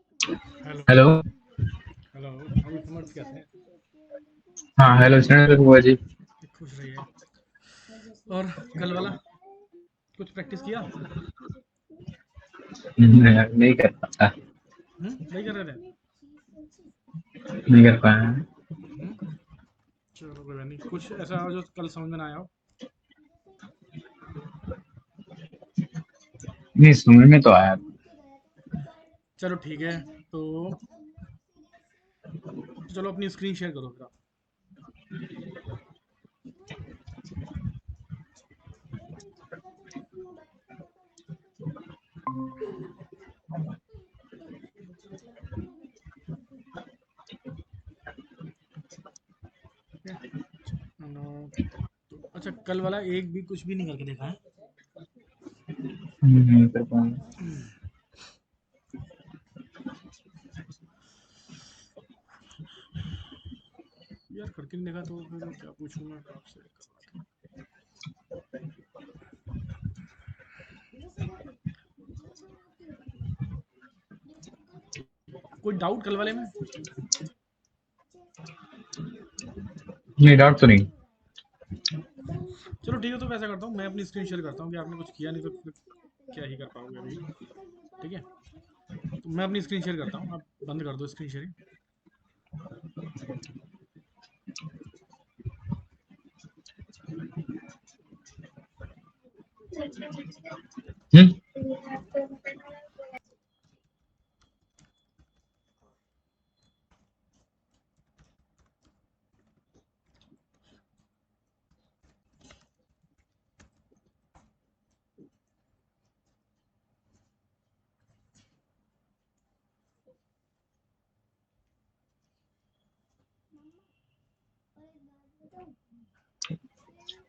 Hello. Hello. Hello. अभी समर्थ कैसे हैं? हाँ, हेलो स्टूडेंट बुआ जी। खुश रहिए। और कल वाला कुछ प्रैक्टिस किया? नहीं कर पाता। नहीं कर रहे थे? नहीं कर पाया। हम्म चलो कोई बात नहीं, कुछ ऐसा जो कल समझ में ना आया हो। नहीं, समझ में तो आया। चलो ठीक है। तो चलो अपनी स्क्रीन शेयर करो फिर आप। ठीक है। तो अच्छा, कल वाला एक भी कुछ भी नहीं करके देखा है? नहीं कर पाया। यार करके नहीं देखा तो फिर क्या पूछूं मैं आपसे। कोई डाउट कल वाले में? नहीं, डाउट तो नहीं। चलो ठीक है, तो वैसा करता हूँ, मैं अपनी स्क्रीन शेयर करता हूँ कि आपने कुछ किया नहीं तो फिर क्या ही कर पाओगे अभी। ठीक है, तो मैं अपनी स्क्रीन शेयर करता हूँ, आप बंद कर दो स्क्रीन शेयरिंग। हम्म।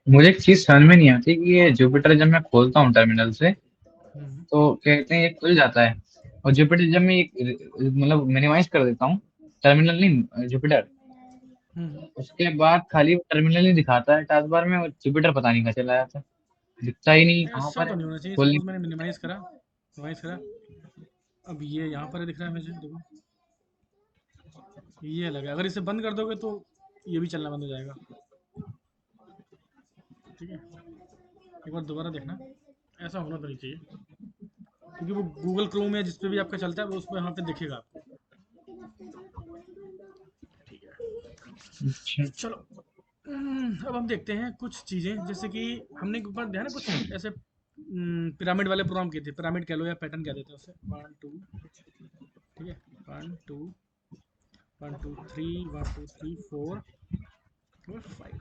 मुझे एक चीज समझ में नहीं आती कि ये जुपिटर जब मैं खोलता हूँ टर्मिनल से हम्म तो कहते हैं ये खुल जाता है। और जुपिटर जब मैं मतलब मिनिमाइज कर देता हूँ, टर्मिनल नहीं जुपिटर, हम्म उसके बाद खाली वो टर्मिनल ही दिखाता है टास्क बार में। और जुपिटर पता नहीं कहाँ चला जाता है, दिखता ही नहीं कहाँ ऐसा पर तो है। नहीं होना चाहिए। खोलने सपोज मैंने मिनिमाइज करा, अब ये यहाँ पर दिख रहा है मुझे, देखो ये अलग है। अगर इसे बंद कर दोगे तो ये भी चलना बंद हो जाएगा। ठीक है, एक बार दोबारा देखना, ऐसा होना तो नहीं चाहिए, क्योंकि वो गूगल क्रोम या जिस पे भी आपका चलता है वो उस पर यहाँ पे दिखेगा आपको। ठीक है, अच्छा। चलो। अब हम देखते हैं कुछ चीज़ें, जैसे कि हमने एक बार ध्यान है कुछ ऐसे पिरामिड वाले प्रोग्राम किए थे। पिरामिड कह लो या पैटर्न कह देते हैं उसे। वन टू, ठीक है, one two, one two three, one two three four और फाइव।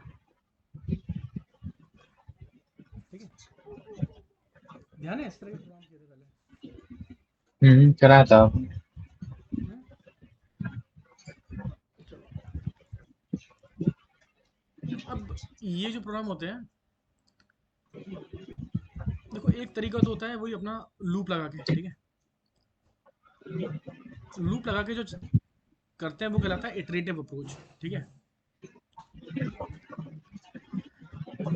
ठीक है, ध्यान है इस तरह के प्रोग्राम किए थे पहले? करा था। हैं? चलो, अब ये जो प्रोग्राम होते हैं, देखो एक तरीका तो होता है वही अपना लूप लगा के, ठीक है। लूप लगा के जो करते हैं वो कहलाता है इटरेटिव अप्रोच। ठीक है,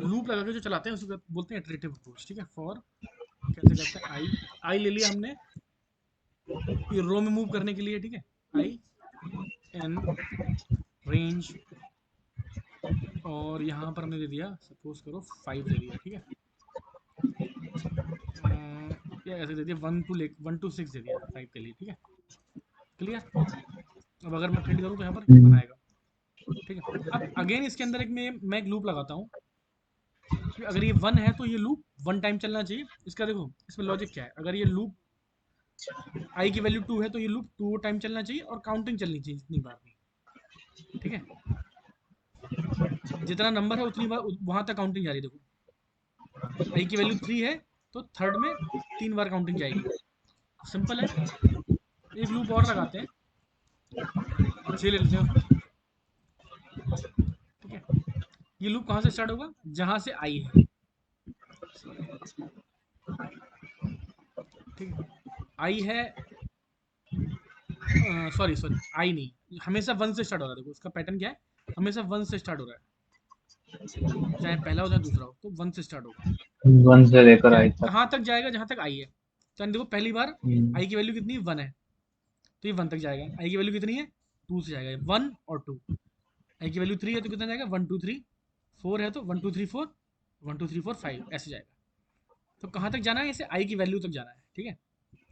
लूप लगा के जो चलाते हैं उसको बोलते हैं इटरेटिव अप्रोच। ठीक है, फॉर कैसे करते हैं, आई आई ले लिया हमने ये रो में मूव करने के लिए। ठीक है, आई एन रेंज, और यहाँ पर हमने दे दिया, सपोज करो 5 दे दिया। ठीक है, या ऐसे दे दिया 1 to 6 दे दिया 5 के लिए। ठीक है, क्लियर। अब अगर मैं प्रिंट करूँ तो यहाँ पर 1 हम्म। आएगा। ठीक है, अब अगेन इसके अंदर मैं एक लूप लगाता हूँ कि अगर ये 1 है तो ये लूप 1 टाइम चलना चाहिए। इसका देखो इसमें लॉजिक क्या है, अगर ये लूप आई की वैल्यू 2 है तो ये लूप 2 टाइम चलना चाहिए और काउंटिंग चलनी चाहिए जितनी बार भी। ठीक है, जितना नंबर है उतनी बार वहां तक काउंटिंग जारी। देखो आई की वैल्यू 3 है तो थर्ड में 3 बार काउंटिंग जाएगी। सिंपल है। एक लूप और लगाते हैं, 6 ले लेते हैं उसमें। ठीक है, ये लूप कहाँ से स्टार्ट होगा, जहां से आई है। सॉरी, ठीक है, आई है, सॉरी सॉरी, आई नहीं, हमेशा 1 से स्टार्ट हो रहा है। देखो उसका पैटर्न क्या है, हमेशा 1 से स्टार्ट हो रहा है, चाहे पहला हो चाहे दूसरा हो, तो 1 से स्टार्ट होगा। वन से लेकर फिर आई तक। कहाँ तक जाएगा, जहां तक आई है। तो देखो पहली बार हम्म। आई की वैल्यू कितनी, 1 है। तो ये 1 तक जाएगा। आई की वैल्यू कितनी है, 2 से जाएगा, 1 और 2। आई की वैल्यू 3 है तो कितना जाएगा, 1 2 3। 4 है तो 1 2 3 4, 1 2 3 4 5 ऐसे जाएगा। तो कहाँ तक जाना है, इसे आई की वैल्यू तक जाना है, ठीक है।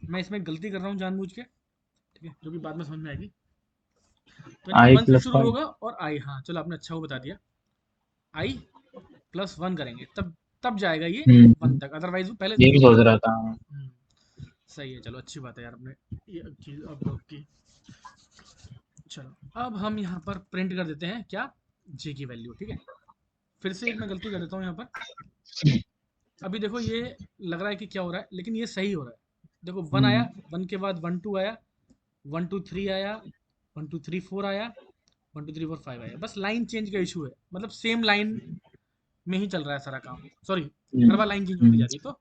मैं इसमें गलती कर रहा हूँ जानबूझ के, ठीक है, जो कि बाद में समझ में आएगी। तो यानी कि आई 1 से प्लस शुरू वन। होगा और आई, हाँ चलो आपने अच्छा वो बता दिया, आई प्लस 1 करेंगे तब तब जाएगा ये 1 तक, अदरवाइज वो पहले ये भी 0 सोच तक रहा जाएगा। था। सही है, चलो अच्छी बात है यार, अपने ये चीज़ अब लोग की। चलो अब हम यहाँ पर प्रिंट कर देते हैं क्या, जे की वैल्यू, ठीक है। फिर से एक मैं गलती कर देता हूँ यहाँ पर। अभी देखो ये लग रहा है कि क्या हो रहा है, लेकिन ये सही हो रहा है। देखो 1 आया, 1 के बाद 1 2 आया, 1 2 3 आया, 1 2 3 4 आया, 1 2 3 4 5 आया। बस लाइन चेंज का इशू है, मतलब सेम लाइन में ही चल रहा है सारा काम। सॉरी, हर बार लाइन चेंज होती जा रही है, तो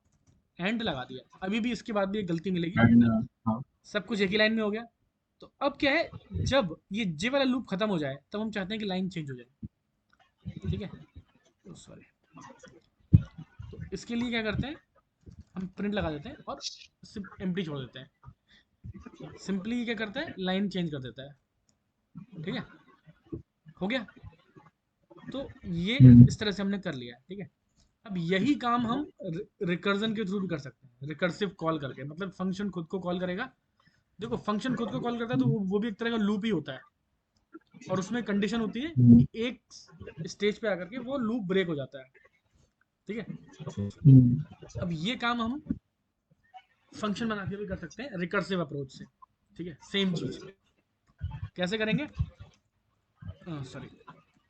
एंड लगा दिया। अभी भी इसके बाद भी एक गलती मिलेगी, एंड हाँ। सब कुछ एक ही लाइन में हो गया। तो अब क्या है, जब ये जे वाला लूप खत्म हो जाए तब हम चाहते हैं कि लाइन चेंज हो जाए, ठीक है। तो सॉरी, तो इसके लिए क्या करते हैं, हम प्रिंट लगा देते हैं और सिर्फ एम्प्टी छोड़ देते हैं। सिंपली क्या करता है, लाइन चेंज कर देता है, ठीक है, हो गया। तो ये इस तरह से हमने कर लिया है, ठीक है। अब यही काम हम रिकर्जन के थ्रू भी कर सकते हैं, रिकर्सिव कॉल करके, मतलब फंक्शन खुद को कॉल करेगा। देखो फंक्शन खुद को कॉल करता है तो वो भी एक तरह का लूप ही होता है, और उसमें कंडीशन होती है कि एक स्टेज पे आकर के वो लूप ब्रेक हो जाता है, ठीक है। अब ये काम हम फंक्शन बना के भी कर सकते हैं रिकर्सिव अप्रोच से, ठीक है। सेम चीज कैसे करेंगे, सॉरी,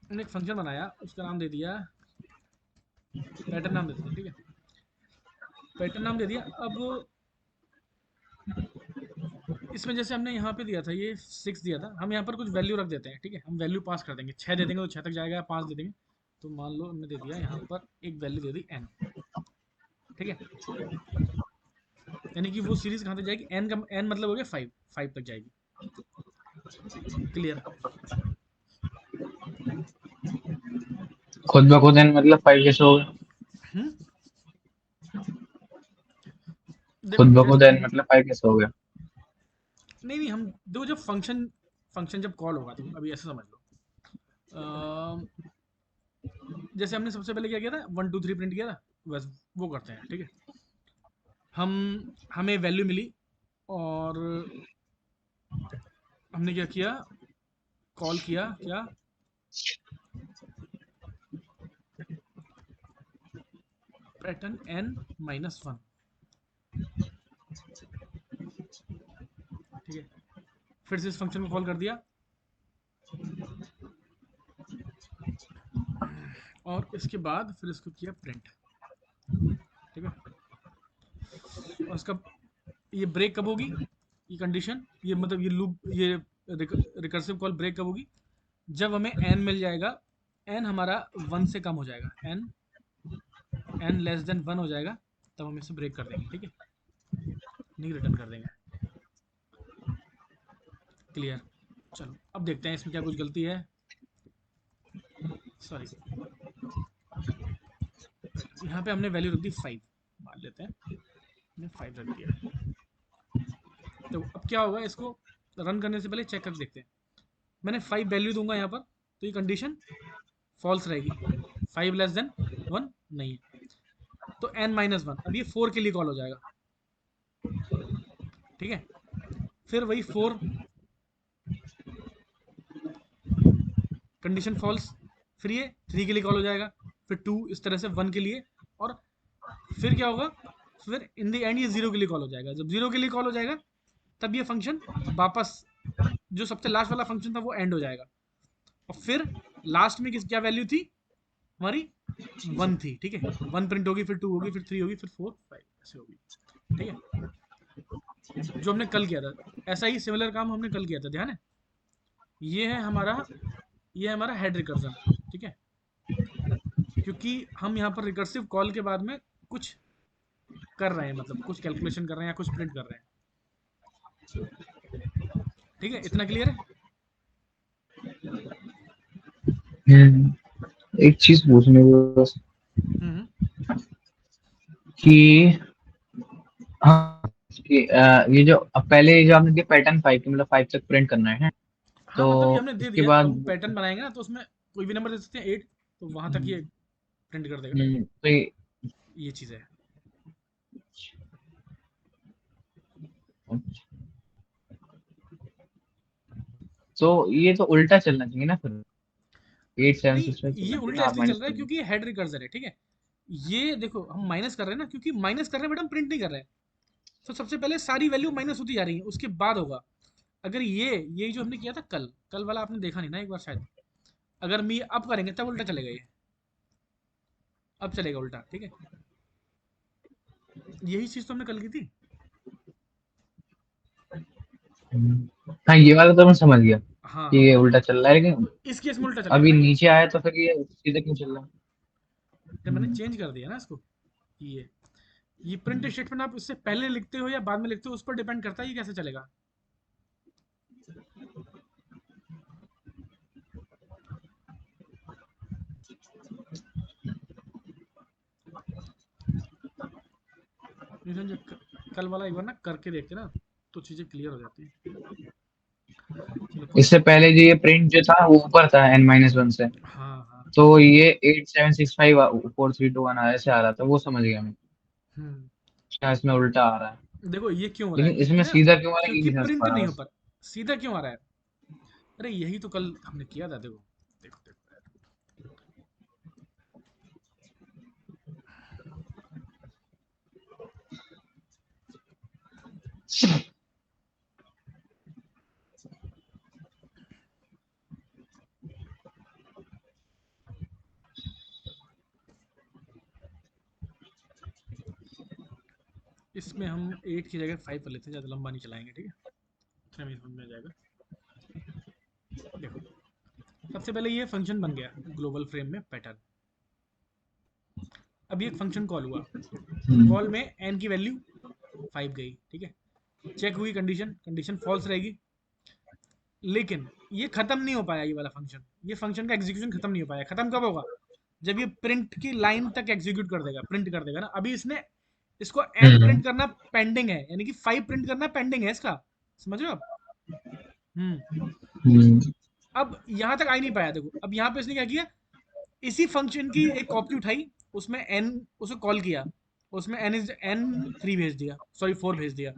हमने एक फंक्शन बनाया, उसका नाम दे दिया, पैटर्न नाम दे देते हैं, ठीक है। पैटर्न नाम दे दिया। अब इसमें जैसे हमने यहाँ पे दिया था, ये 6 दिया था, हम यहाँ पर कुछ वैल्यू रख देते हैं, ठीक है। हम वैल्यू पास कर देंगे, 6 दे देंगे तो 6 तक जाएगा, 5 दे देंगे तो मान लो हमने दे दिया यहाँ पर एक वैल्यू दे दी n, ठीक है। यानी कि वो सीरीज कहाँ तक जाएगी, n का n मतलब हो गया 5, 5 तक जाएगी। क्लियर। खुद ब खुद एन मतलब 5 कैसे होगा? हम्म, देखो खुद ब खुद जैसे, एन मतलब 5 कैसे हो गया? नहीं नहीं, हम देखो जब फंक्शन फंक्शन जब कॉल होगा, तो अभी ऐसे समझ लो, जैसे हमने सबसे पहले क्या किया था, 1 2 3 प्रिंट किया था, बस वो करते हैं, ठीक है। हम हमें वैल्यू मिली और हमने क्या किया, कॉल किया क्या, पैटर्न n माइनस 1, ठीक है। फिर से इस फंक्शन को कॉल कर दिया और इसके बाद फिर इसको किया प्रिंट, ठीक है। और इसका ये ब्रेक कब होगी, ये कंडीशन, ये मतलब ये लूप, ये रिकर्सिव कॉल ब्रेक कब होगी, जब हमें n मिल जाएगा, n हमारा 1 से कम हो जाएगा, n लेस देन 1 हो जाएगा, तब हम इसे ब्रेक कर देंगे, ठीक है, नहीं रिटर्न कर देंगे। क्लियर। चलो अब देखते हैं इसमें क्या कुछ गलती है, सॉरी, यहाँ पे हमने वैल्यू रख दी 5, मान लेते हैं हमने 5 रख दिया। तो अब क्या होगा, इसको रन करने से पहले चेक करके देखते हैं। मैंने 5 वैल्यू दूंगा यहाँ पर, तो ये कंडीशन फॉल्स रहेगी, 5 लेस देन 1 नहीं है। तो n माइनस 1, अब ये 4 के लिए कॉल हो जाएगा, ठीक है। फिर वही 4, कंडीशन फॉल्स, फिर ये 3 के लिए कॉल हो जाएगा, फिर 2, इस तरह से 1 के लिए, और फिर क्या होगा, फिर इन द एंड ये 0 के लिए कॉल हो जाएगा। जब 0 के लिए कॉल हो जाएगा तब ये फंक्शन वापस, जो सबसे लास्ट वाला फंक्शन था वो एंड हो जाएगा, और फिर लास्ट में किस क्या वैल्यू थी हमारी, 1 थी, ठीक है। 1 प्रिंट होगी, फिर 2 होगी, फिर 3 होगी, फिर 4 5 ऐसे होगी, ठीक है। जो हमने कल किया था, ऐसा ही सिमिलर काम हमने कल किया था, ध्यान है। ये है हमारा, ये है हमारा हेड रिकर्जन, ठीक है। क्योंकि हम यहाँ पर रिकर्सिव कॉल के बाद में कुछ कर रहे हैं, मतलब कुछ कैलकुलेशन कर रहे हैं या कुछ प्रिंट कर रहे हैं, ठीक है। इतना क्लियर है। एक चीज पूछने को बस हम्म कि हाँ, कि ये जो अब पहले जो आपने दिया पैटर्न 5 की, मतलब 5 तक प्रिंट करना है, हाँ तो मतलब ये हमने दे उसके दिया, अब बाद हम पैटर्न बनाएंगे ना तो उसमें कोई भी नंबर दे सकते हैं 8, तो वहां तक ये प्रिंट कर देगा। तो ये ये चीज़ है। ये तो उल्टा चलना चाहिए ना फिर, 8765 नहीं, ये चलना चाहिए उल्टा ना, आप इसलिए माइनस चल रहा है कर रहे क्योंकि ये हेड रिकर्सर है, ठीक है। ये देखो हम माइनस कर रहे हैं ना, क्योंकि माइनस कर रहे हैं बट हम प्रिंट नहीं कर रहे हैं। तो सबसे पहले सारी वैल्यू माइनस होती जा रही है, उसके बाद होगा। अगर ये जो हमने किया था कल कल वाला आपने देखा नहीं ना एक बार शायद, अगर हम ये अब करेंगे तब उल्टा चलेगा ये, अब चलेगा उल्टा, ठीक है। यही चीज तो हमने कल की थी। हाँ, ये वाला तो मैं समझ गया हाँ कि हाँ, ये उल्टा चल रहा है, लेकिन इस केस में उल्टा चलेगा अभी ना ये। नीचे आया तो फिर ये सीधे क्यों चल रहा है? जब मैंने चेंज कर दिया ना इसको, ये प्रिंट स्टेटमेंट आप इससे पहले लिखते हो या बाद में लिखते हो उस पर डिपेंड करता है ये कैसे चलेगा। ये समझो, कल वाला एक बार ना करके देखते ना तो चीजें क्लियर हो जाती है। चलो कोई इससे नहीं। पहले जो ये प्रिंट जो था वो ऊपर था n-1 से, हाँ हाँ। तो ये 8765 4321 ऐसे आ रहा था, वो समझ गया मैं। हम्म। अच्छा, इसमें उल्टा आ रहा है, देखो ये क्यों हो रहा लेकिन है, इसमें है ना, सीधा क्यों आ रहा है ये क्योंकि नहीं समझ प्रिंट पा रहा नहीं हो बस। पा सीधा क्यों आ रहा है। अरे यही तो कल हमने किया था, देखो देखो देखो यार। इसमें हम 8 की जगह 5 कर लेते हैं, ज़्यादा लंबा नहीं चलाएंगे, ठीक है। इतना भी समझ में आ जाएगा। देखो सबसे पहले ये फंक्शन बन गया ग्लोबल फ्रेम में पैटर्न। अब ये एक फंक्शन कॉल हुआ, हम्म कॉल में एन की वैल्यू 5 गई, ठीक है। चेक हुई कंडीशन, कंडीशन फॉल्स रहेगी। लेकिन ये खत्म नहीं हो पाया ये वाला फंक्शन, ये फंक्शन का एग्जीक्यूशन खत्म नहीं हो पाया। खत्म कब होगा, जब ये प्रिंट की लाइन तक एग्जीक्यूट कर देगा, प्रिंट कर देगा ना। अभी इसने इसको एन हम्म प्रिंट करना पेंडिंग है, यानी कि 5 प्रिंट करना पेंडिंग है इसका, समझ रहे हो आप। हम्म। हम्म अब यहां तक आ ही नहीं पाया, देखो अब यहां पे इसने क्या किया, इसी फंक्शन की एक कॉपी उठाई, उसमें एन उसे कॉल किया, उसमें एन 3 भेज दिया, सॉरी 4 भेज दिया,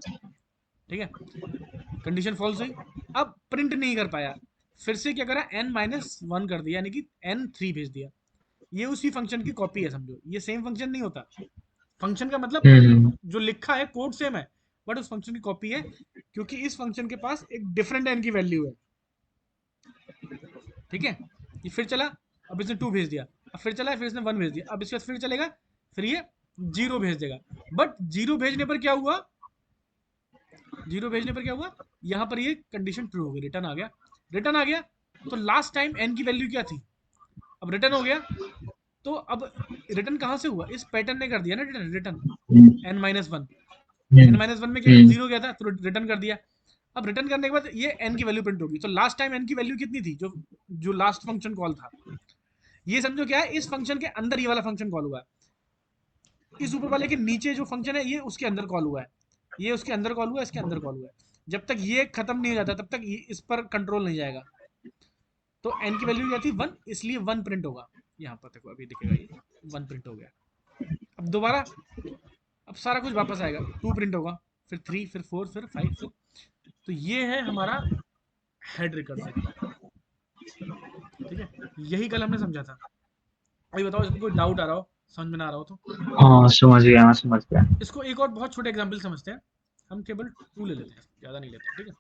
ठीक है। कंडीशन फॉल्स हुई, अब प्रिंट नहीं कर पाया। फिर से क्या करा, n-1 कर दिया, यानी कि n3 भेज दिया। ये उसी फंक्शन की कॉपी है, समझो ये सेम फंक्शन नहीं होता। फंक्शन का मतलब हम्म जो लिखा है कोड सेम है, बट उस फंक्शन की कॉपी है, क्योंकि इस फंक्शन के पास एक डिफरेंट n की वैल्यू है, ठीक है। ये फिर चला, अब इसने 2 भेज दिया, अब फिर चला, फिर इसने 1 भेज दिया, अब इसके बाद फिर चलेगा, फिर ये 0 भेज देगा। बट 0 भेजने पर क्या हुआ, 0 भेजने पर क्या हुआ, यहां पर ये कंडीशन ट्रू हो गई, रिटर्न आ गया। रिटर्न आ गया, तो लास्ट टाइम n की वैल्यू क्या थी, अब रिटर्न हो गया। तो अब रिटर्न कहां से हुआ, इस पैटर्न ने कर दिया ना रिटर्न, रिटर्न n-1। n-1 में क्या हम्म 0 गया था तो रिटर्न कर दिया। अब रिटर्न करने के बाद ये n की वैल्यू प्रिंट होगी, तो लास्ट टाइम n की वैल्यू कितनी थी, जो जो लास्ट फंक्शन कॉल था। ये समझो क्या है, इस फंक्शन के अंदर ये वाला फंक्शन कॉल हुआ है, इस ऊपर वाले के नीचे जो फंक्शन है ये उसके अंदर कॉल हुआ है, ये उसके अंदर कॉल हुआ है, इसके अंदर कॉल हुआ है। जब तक ये खत्म नहीं हो जाता तब तक इस पर कंट्रोल नहीं जाएगा। तो n की वैल्यू क्या थी 1, इसलिए 1 प्रिंट होगा। यहाँ पर देखो अभी दिखेगा ये 1 प्रिंट हो गया। अब दोबारा, अब सारा कुछ वापस आएगा, 2 प्रिंट होगा, फिर 3, फिर 4, फिर 5, फिर। तो ये है हमारा हेड रिकर्जन, ठीक है। यही कल हमने समझा था। अभी बताओ इसमें कोई डाउट आ रहा हो, समझ में ना आ रहा हो तो। हाँ, समझ गया, मैं समझ गया। इसको एक और बहुत छोटे एग्जाम्पल समझते हैं। हम केवल 2 ले लेते हैं, ज़्यादा नहीं लेते, ठीक है।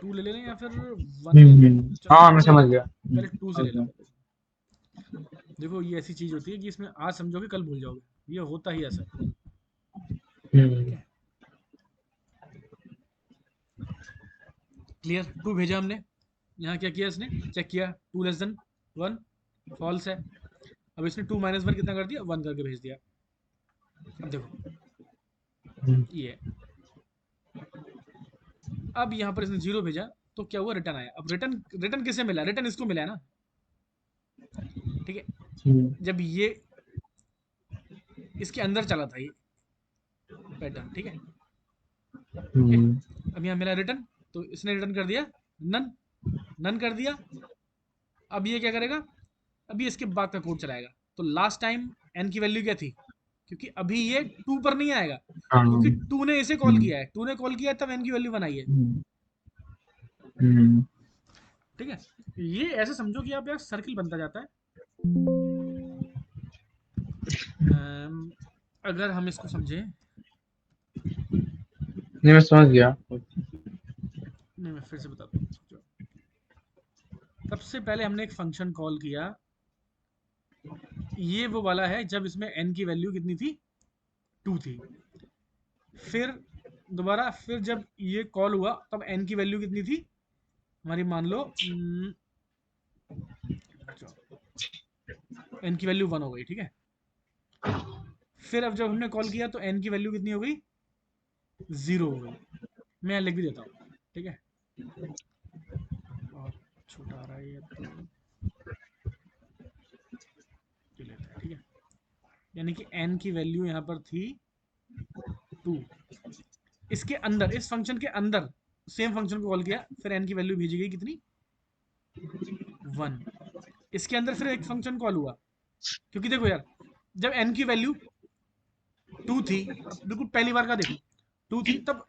2 ले लें या फिर 1 ले लें, चलो हाँ, मैं 2 ले समझ लेते गया। हैं, पहले 2 से समझ ले गया। लेते हैं। देखो ये ऐसी चीज़ होती है कि इसमें आज समझोगे कल भूल जाओगे, ये होता ही ऐसा है, ठीक हम्म है। क्लियर, 2 भेजा हमने, यहाँ क्या किया इसने, चेक किया 2 < 1, फॉल्स है। अब इसने 2 - 1 कितना कर दिया, 1 करके भेज दिया। अब देखो हम्म ये है। अब यहाँ पर इसने 0 भेजा, तो क्या हुआ, रिटर्न आया। अब रिटर्न रिटर्न किसे मिला, रिटर्न इसको मिला है ना, ठीक है। हम्म जब ये इसके अंदर चला था ये पैटर्न, ठीक है, अब यहाँ मेरा रिटर्न, तो इसने रिटर्न कर दिया नन, नन कर दिया। अब ये क्या करेगा, अभी इसके बाद का कोड चलाएगा। तो लास्ट टाइम एन की वैल्यू क्या थी, क्योंकि अभी ये 2 पर नहीं आएगा, क्योंकि 2 ने इसे कॉल किया है, 2 ने कॉल किया है तब एन की वैल्यू 1 आई है। ठीक है, ये ऐसे समझो कि आप यार सर्किल बनता जाता है। अगर हम इसको समझें, नहीं मैं समझ गया। नहीं मैं फिर से बताता हूँ। सबसे पहले हमने एक फंक्शन कॉल किया, ये वो वाला है जब इसमें n की वैल्यू कितनी थी, 2 थी। फिर दोबारा, फिर जब ये कॉल हुआ तब n की वैल्यू कितनी थी हमारी, मान लो n की वैल्यू 1 हो गई। ठीक है, फिर अब जब हमने कॉल किया तो n की वैल्यू कितनी हो गई, 0 हो गई। मैं यहाँ लिख भी देता हूँ। ठीक है, बहुत छोटा आ रहा है ये तो ये लेते हैं। ठीक है, यानी कि n की वैल्यू यहाँ पर थी 2। इसके अंदर, इस फंक्शन के अंदर सेम फंक्शन को कॉल किया, फिर n की वैल्यू भेजी गई कितनी, 1। इसके अंदर फिर एक फंक्शन कॉल हुआ, क्योंकि देखो यार जब n की वैल्यू 2 थी, बिल्कुल पहली बार का देखो 2 थी, तब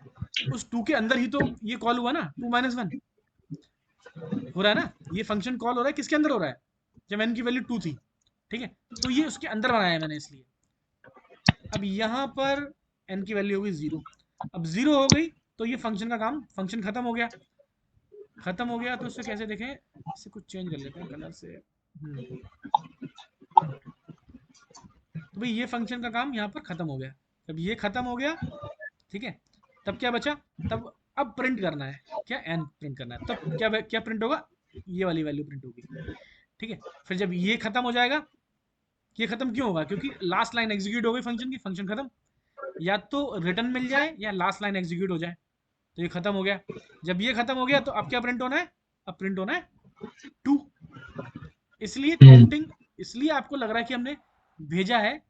उस 2 के अंदर ही तो ये कॉल हुआ ना, 2 - 1 हो रहा है ना। ये फंक्शन कॉल हो रहा है किसके अंदर हो रहा है, जब n की वैल्यू 2 थी। ठीक है, तो ये उसके अंदर बनाया है मैंने इसलिए। अब यहाँ पर n की वैल्यू हो गई 0। अब 0 हो गई तो ये फंक्शन का काम, फंक्शन खत्म हो गया। खत्म हो गया तो इसे कैसे देखें, इसे कुछ चेंज कर लेते हैं कलर से। तो भाई ये फंक्शन का काम यहाँ पर खत्म हो गया। जब ये खत्म हो गया, ठीक है, तब क्या बचा, तब अब प्रिंट करना है क्या, एन प्रिंट करना है। तब क्या क्या प्रिंट होगा, ये वाली वैल्यू प्रिंट होगी। ठीक है, फिर जब ये खत्म हो जाएगा, ये खत्म क्यों होगा, क्योंकि लास्ट लाइन एग्जीक्यूट हो गई फंक्शन की, फंक्शन खत्म। या तो रिटर्न मिल जाए या लास्ट लाइन एग्जीक्यूट हो जाए, तो ये खत्म हो गया। जब ये खत्म हो गया तो अब क्या प्रिंट होना है, अब प्रिंट होना है 2। इसलिए काउंटिंग, इसलिए आपको लग रहा है कि हमने भेजा है,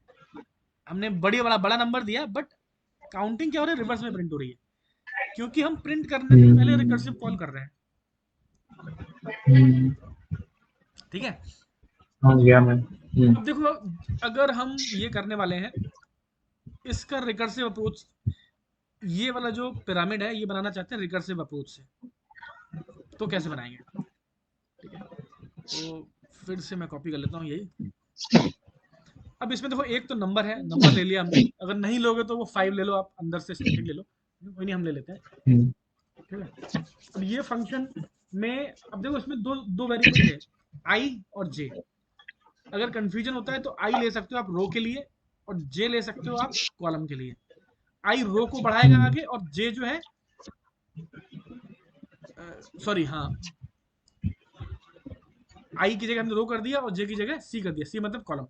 हमने बड़ी वाला बड़ा नंबर दिया, बट काउंटिंग क्या हो रहा है, रिवर्स में प्रिंट हो रही है, क्योंकि हम प्रिंट करने से पहले रिकर्सिव कॉल कर रहे हैं। ठीक है, समझ गया मैं। अब देखो अगर हम ये करने वाले हैं, इसका रिकर्सिव अप्रोच, ये वाला जो पिरामिड है ये बनाना चाहते हैं रिकर्सिव अप्रोच से, तो कैसे बनाएंगे। ठीक है, तो फिर से मैं कॉपी कर लेता हूँ यही। अब इसमें देखो एक तो नंबर है, नंबर ले लिया हमने, अगर नहीं लोगे तो वो 5 ले लो, आप अंदर से स्टैटिक ले लो, कोई नहीं हम ले लेते हैं। ठीक है, अब ये फंक्शन में, अब देखो इसमें दो दो वेरिएबल थे, आई और जे। अगर कंफ्यूजन होता है तो आई ले सकते हो आप रो के लिए, और जे ले सकते हो आप कॉलम के लिए। आई रो को बढ़ाएगा आगे, और जे जो है, सॉरी हाँ, आई की जगह हमने रो कर दिया और जे की जगह सी कर दिया, सी मतलब कॉलम।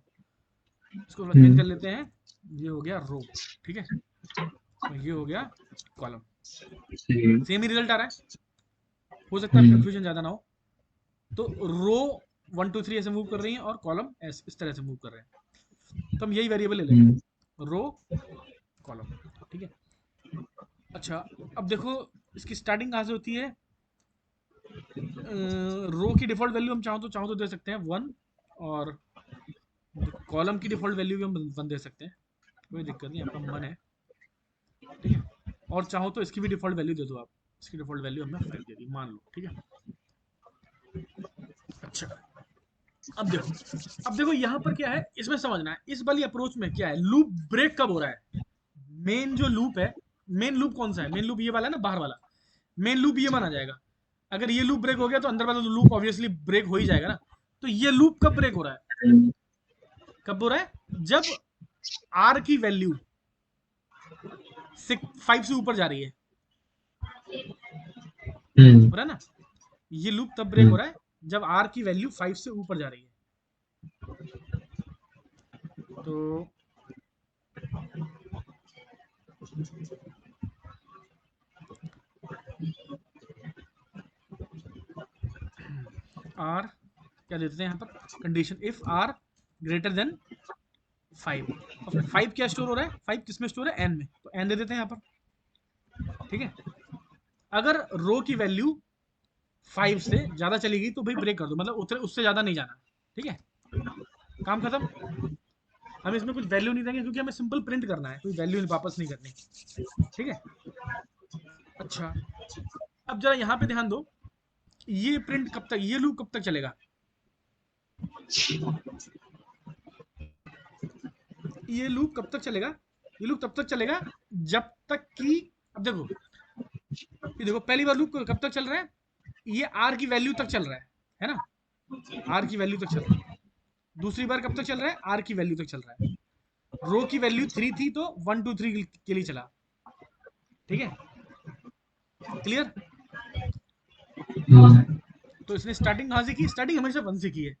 इसको चेंज कर लेते हैं, ये हो गया रो। ठीक है, और ये हो गया कॉलम। सेम ही रिजल्ट आ रहा है, हो सकता है कंफ्यूजन ज्यादा ना हो। तो रो 1 2 3 ऐसे मूव कर रही है और कॉलम इस तरह से मूव कर रहे हैं, तो हम यही वेरिएबल ले लेते हैं, रो कॉलम। ठीक है, अच्छा अब देखो इसकी स्टार्टिंग कहाँ से होती है। रो की डिफॉल्ट वैल्यू हम चाहो तो दे सकते हैं 1, और कॉलम की डिफॉल्ट वैल्यू भी हम 1 दे सकते हैं, कोई दिक्कत नहीं, आपका मन है। ठीक है, और चाहो तो इसकी भी डिफॉल्ट वैल्यू दे दो आप, इसकी डिफॉल्ट वैल्यू हमने 5 दे दी मान लो। ठीक है, अच्छा अब देखो यहाँ पर क्या है, इसमें समझना है इस वाली अप्रोच में क्या है, लूप ब्रेक कब हो रहा है। मेन जो लूप है, मेन लूप कौन सा है, मेन लूप ये वाला है ना, बाहर वाला। मेन लूप ये माना जाएगा, अगर ये लूप ब्रेक हो गया तो अंदर वाला लूप ऑब्वियसली ब्रेक हो ही जाएगा ना। तो ये लूप कब ब्रेक हो रहा है, कब हो रहा है, जब आर की वैल्यू 5 से ऊपर जा रही है, हो रहा है ना। ये लूप तब ब्रेक हो रहा है जब आर की वैल्यू 5 से ऊपर जा रही है। तो आर क्या देते हैं यहाँ पर, condition if R greater than 5। 5 क्या स्टोर हो रहा है, 5 किस में स्टोर है, एन में, तो एन दे देते हैं यहाँ पर। ठीक है। अगर रो की वैल्यू 5 से ज्यादा चलेगी तो भाई ब्रेक कर दो, मतलब उतने उससे ज्यादा नहीं जाना। ठीक है, काम खत्म। हम इसमें कुछ वैल्यू नहीं देंगे क्योंकि हमें सिंपल प्रिंट करना है, कोई वैल्यू वापस नहीं करनी। ठीक है। अच्छा, अब जरा यहाँ पे ध्यान दो, ये प्रिंट कब तक, ये लूप कब तक चलेगा? ये लूप कब तक चलेगा? ये लूप तब तक चलेगा जब तक कि, अब देखो, ये देखो पहली बार लूप कब तक चल रहा है, ये आर की वैल्यू तक चल रहा है ना, आर की वैल्यू तक चल रहा है। दूसरी बार कब तक चल रहा है? आर की वैल्यू तक चल रहा है। रो की वैल्यू 3 थी तो 1 2 3 के लिए चला। ठीक है, क्लियर? तो इसने स्टार्टिंग कहां से की? स्टार्टिंग हमेशा 1 से की है,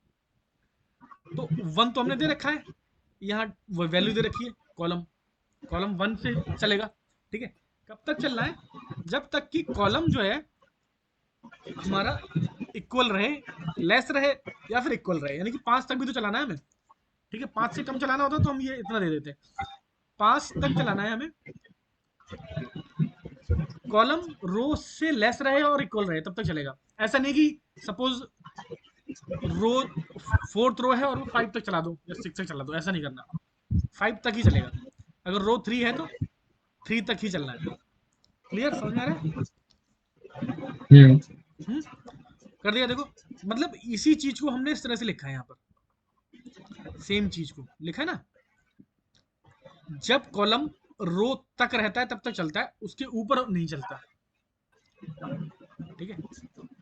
तो 1 तो हमने दे रखा है, यहाँ वो वैल्यू दे रखी है, कॉलम कॉलम 1 से चलेगा। ठीक है, कब तक चलना है? जब तक कि कॉलम जो है हमारा इक्वल रहे, लेस रहे, या फिर इक्वल रहे, यानी कि 5 तक भी तो चलाना है हमें। ठीक है, 5 से कम चलाना होता तो हम ये इतना दे देते, 5 तक चलाना है हमें। कॉलम रो से लेस रहे और इक्वल रहे तब तक चलेगा। ऐसा नहीं कि सपोज रो 4th रो है और वो 5 तक चला दो या 6 तक चला दो, ऐसा नहीं करना, 5 तक ही चलेगा। अगर रो 3 है तो 3 तक ही चलना है। क्लियर, समझ में आ रहा है? कर दिया। देखो, मतलब इसी चीज को हमने इस तरह से लिखा है, यहाँ पर सेम चीज को लिखा है ना, जब कॉलम रो तक रहता है तब तक चलता है, उसके ऊपर नहीं चलता। ठीक है,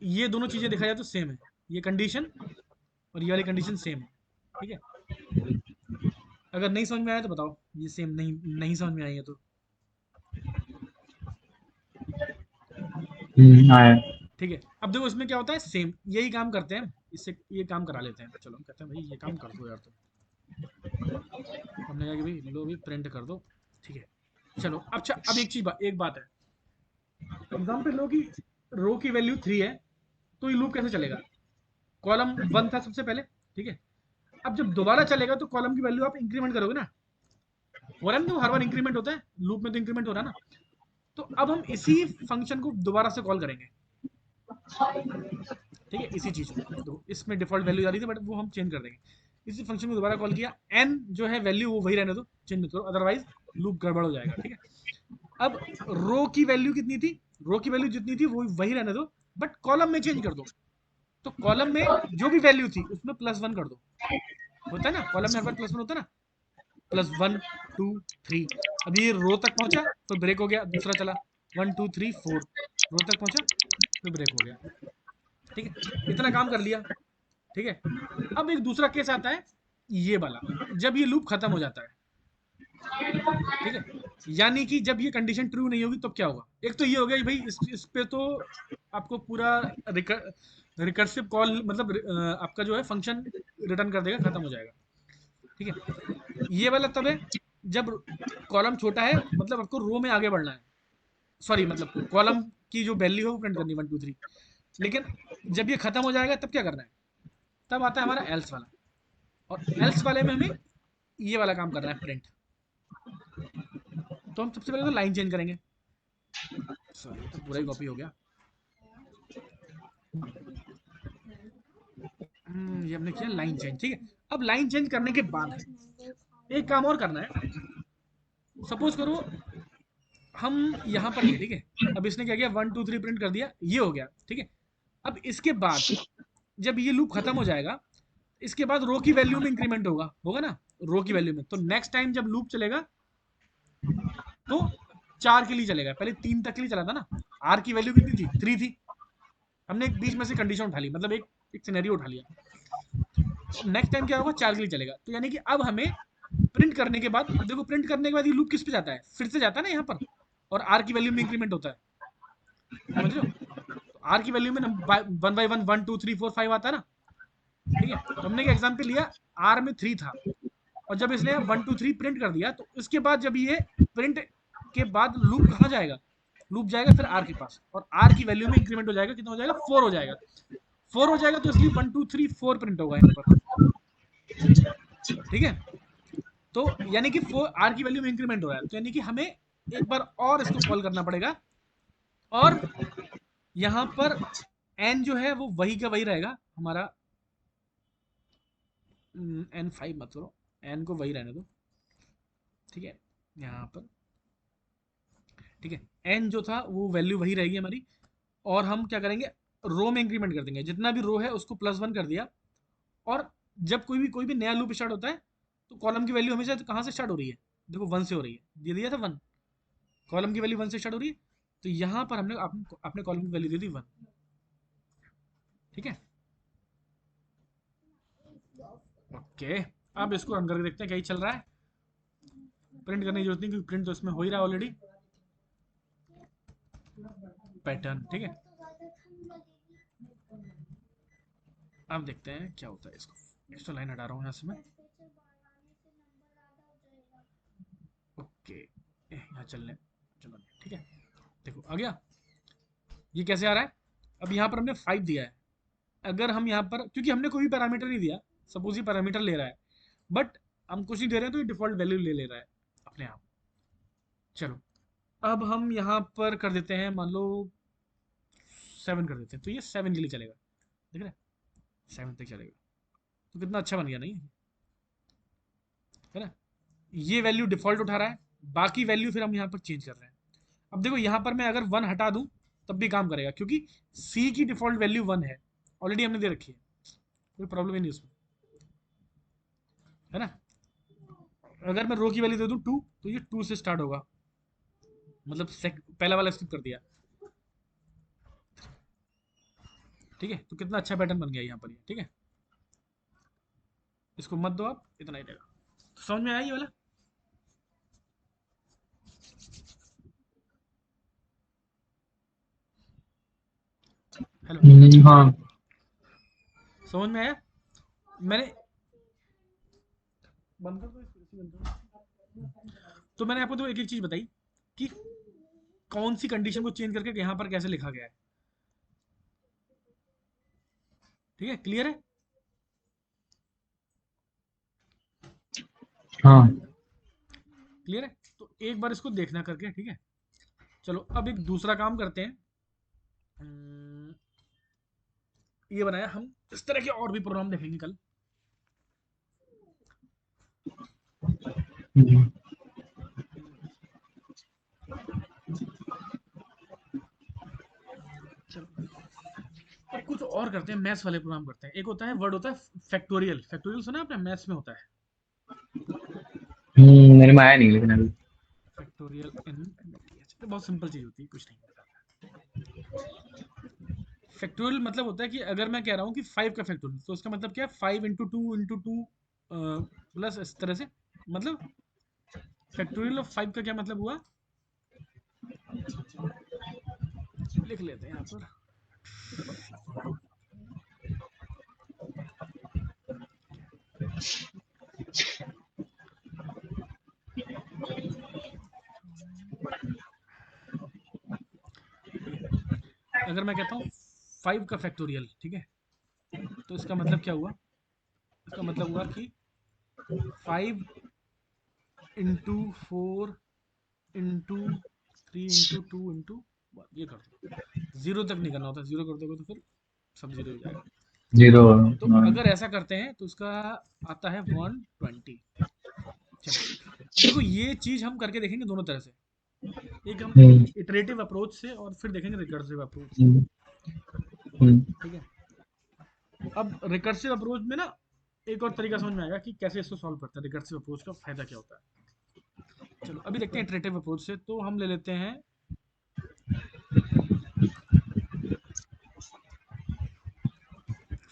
ये दोनों चीजें देखा जाए तो सेम है, ये कंडीशन और ये वाली कंडीशन सेम है। ठीक है, अगर नहीं समझ में आया तो बताओ, ये सेम नहीं नहीं समझ में आई है तो। आया। ठीक है, अब देखो इसमें क्या होता है, सेम यही काम करते हैं, इससे ये काम करा लेते हैं। चलो हम कहते हैं भाई ये काम कर दो यार, तो हमने कहा कि भाई लो भी प्रिंट कर दो। ठीक है, चलो अच्छा, अब एक बात है, एग्जाम्पल लो कि रो की वैल्यू 3 है, तो ये लूप कैसे चलेगा? कॉलम 1 था सबसे पहले। ठीक है, अब जब दोबारा चलेगा तो कॉलम की वैल्यू आप इंक्रीमेंट करोगे ना, हो रहा है ना, तो हर बार इंक्रीमेंट होता है, लूप में तो इंक्रीमेंट हो रहा है ना। तो अब हम इसी फंक्शन को दोबारा से कॉल करेंगे। ठीक है, इसी चीज को देखो, इसमें डिफॉल्ट वैल्यू आ रही थी बट वो हम चेंज कर देंगे। इसी फंक्शन को दोबारा कॉल किया, एन जो है वैल्यू वो वही रहने दो, चेंज मत करो, अदरवाइज लूप गड़बड़ हो जाएगा। ठीक है, अब रो की वैल्यू कितनी थी? रो की वैल्यू जितनी थी वो वही रहने दो, बट कॉलम में चेंज कर दो। तो कॉलम में जो भी वैल्यू थी उसमें +1 कर दो। होता है ना, कॉलम में हर बार +1 होता है ना, +1 2 3। अब ये रो तक पहुंचा तो ब्रेक हो गया, दूसरा चला 1 2 3 4, रो तक पहुंचा तो ब्रेक हो गया। ठीक है, इतना काम कर लिया। ठीक है, अब एक दूसरा केस आता है, ये वाला, जब ये लूप खत्म हो जाता है। ठीक है, यानी कि जब ये कंडीशन ट्रू नहीं होगी तब क्या होगा? एक तो ये हो गया भाई, इस पे तो आपको पूरा रिकर्सिव कॉल, मतलब आपका जो है फंक्शन रिटर्न कर देगा, खत्म हो जाएगा। ठीक है, ये वाला तब है जब कॉलम छोटा है, मतलब आपको रो में आगे बढ़ना है, सॉरी मतलब कॉलम की जो वैल्यू है वो प्रिंट करनी 1 2 3। लेकिन जब ये खत्म हो जाएगा तब क्या करना है? तब आता है हमारा एल्स वाला, और एल्स वाले में हमें ये वाला काम करना है, प्रिंट। तो हम सबसे पहले तो लाइन चेंज करेंगे, सॉरी ये तो पूरा ही कॉपी हो गया। ये हमने किया लाइन चेंज। ठीक है, अब लाइन चेंज करने के बाद एक काम और करना है। सपोज करो हम यहाँ पर थे, ठीक है, अब इसने क्या किया, 1 2 3 प्रिंट कर दिया, ये हो गया। ठीक है, अब इसके बाद जब ये लूप खत्म हो जाएगा, इसके बाद रो की वैल्यू में इंक्रीमेंट होगा होगा ना, रो की वैल्यू में। तो नेक्स्ट टाइम जब लूप चलेगा तो 4 के लिए चलेगा, पहले 3 तक के लिए चला था ना। आर की वैल्यू कितनी थी? 3 थी, हमने एक बीच में से कंडीशन उठा ली, मतलब एक सिनेरियो उठा लिया। नेक्स्ट टाइम क्या होगा? 4 के लिए चलेगा। तो यानी कि अब हमें प्रिंट करने के बाद, अब देखो प्रिंट करने के बाद ये लूप किस पे जाता है? फिर से जाता है ना यहाँ पर, और आर की वैल्यू में इंक्रीमेंट होता है, समझ रहे हो? तो आर की वैल्यू में 1 by 1 1 2 3 4 5 आता है ना। ठीक है, तो हमने एक एग्जाम्पल लिया, आर में 3 था, और जब इसने 1 2 3 प्रिंट कर दिया, तो उसके बाद जब ये प्रिंट के बाद लूप कहाँ जाएगा? लूप जाएगा फिर आर के पास, और आर की वैल्यू में इंक्रीमेंट हो जाएगा, कितना हो जाएगा? 4 हो जाएगा। 4 हो जाएगा तो इसलिए 1 2 3 4 प्रिंट होगा यहाँ पर। ठीक है, तो यानी कि 4 आर की वैल्यू में इंक्रीमेंट हो रहा है, तो यानी कि हमें एक बार और इसको कॉल करना पड़ेगा, और यहाँ पर n जो है वो वही का वही रहेगा हमारा, n5 मत करो, n को वही रहने दो, ठीक है, यहाँ पर, ठीक है, n जो था वो वैल्यू वही रहेगी हमारी। और हम क्या करेंगे, रो में इंक्रीमेंट कर देंगे, जितना भी रो है उसको +1 कर दिया। और जब कोई भी नया लूप स्टार्ट होता है तो कॉलम की वैल्यू हमेशा कहाँ से स्टार्ट हो रही है, देखो 1 से हो रही है, दे दिया था 1, कॉलम की वैल्यू 1 से स्टार्ट हो रही है, तो यहाँ पर हमने अपने कॉलम की वैल्यू दे दी 1, ठीक है, ओके। अब इसको रन करके देखते हैं क्या ही चल रहा है। प्रिंट करने की जरूरत नहीं क्योंकि प्रिंट तो इसमें हो ही रहा है ऑलरेडी, पैटर्न, ठीक है। अब देखते हैं क्या होता है, इसको एक्स्ट्रा लाइन हटा रहा हूँ यहाँ से मैं, ओके, यहाँ चलने, चलो ठीक है, देखो आ गया, ये कैसे आ रहा है। अब यहाँ पर हमने 5 दिया है, अगर हम यहाँ पर, क्योंकि हमने कोई भी पैरामीटर नहीं दिया, सपोज ये पैरामीटर ले रहा है, बट हम कुछ नहीं दे रहे हैं तो ये डिफॉल्ट वैल्यू ले रहा है अपने आप। चलो अब हम यहाँ पर कर देते हैं, मान लो 7 कर देते हैं, तो ये 7 के लिए चलेगा, देख रहे हैं, 7 तक चलेगा, तो कितना अच्छा बन गया नहीं है ना। ये वैल्यू डिफॉल्ट उठा रहा है, बाकी वैल्यू फिर हम यहाँ पर चेंज कर रहे हैं। अब देखो यहाँ पर मैं अगर 1 हटा दूं तब भी काम करेगा, क्योंकि सी की डिफॉल्ट वैल्यू 1 है, ऑलरेडी हमने दे रखी है, कोई प्रॉब्लम ही नहीं उसमें, है ना। अगर मैं रो की वैल्यू दे दूं 2, तो ये 2 से स्टार्ट होगा, मतलब पहला वाला स्किप कर दिया, ठीक है, तो कितना अच्छा पैटर्न बन गया यहाँ पर ये, ठीक है। इसको मत दो आप, इतना ही रहेगा, तो समझ में आया ये वाला। हेलो, हाँ। समझ में आया। मैंने बंद कर दो इसको, इसी बंद कर दो। तो मैंने आपको तो एक एक चीज बताई कि कौन सी कंडीशन को चेंज करके यहाँ पर कैसे लिखा गया है, ठीक है, क्लियर है। हाँ। क्लियर है, तो एक बार इसको देखना करके, ठीक है। चलो अब एक दूसरा काम करते हैं, ये बनाया हम, इस तरह के और भी प्रोग्राम देखेंगे कल। हम्म। चलो अब कुछ और करते हैं, मैथ्स वाले प्रोग्राम करते हैं। एक होता है वर्ड, होता है फैक्टोरियल, फैक्टोरियल सुना है आपने, मैथ्स में होता है मेरे में आया नहीं लेकिन अभी। फैक्टोरियल इन, बहुत सिंपल चीज होती है, कुछ नहीं। फैक्टोरियल मतलब होता है कि अगर मैं कह रहा हूँ कि 5 का फैक्टोरियल, तो उसका मतलब क्या है, 5 into two into two plus, इस तरह से, मतलब फैक्टोरियल ऑफ 5 का क्या मतलब हुआ, लिख लेते हैं यहाँ पर, ठीक है। अगर मैं कहता हूँ 5 का फैक्टोरियल, ठीक है, तो इसका मतलब क्या हुआ, इसका मतलब हुआ कि 5 इंटू 4 इंटू 3 इंटू 2 इंटू 1, ये कर दो, जीरो तक नहीं करना होता, जीरो कर दोगे तो फिर सब जीरो हो जाएगा। 0। तो अगर ऐसा करते हैं तो उसका आता है 120। चलो अब देखो ये चीज हम करके देखेंगे दोनों तरह से, एक हम हम्म। देखेंगे इटरेटिव अप्रोच से और फिर देखेंगे रिकर्सिव अप्रोच से, हम्म। हम्म। ठीक है। अब रिकर्सिव अप्रोच में ना एक और तरीका समझ में आएगा कि कैसे इसको सॉल्व करते हैं, रिकर्सिव अप्रोच का फायदा क्या होता है। चलो अभी देखते हैं इटरेटिव अप्रोच से, तो हम ले लेते हैं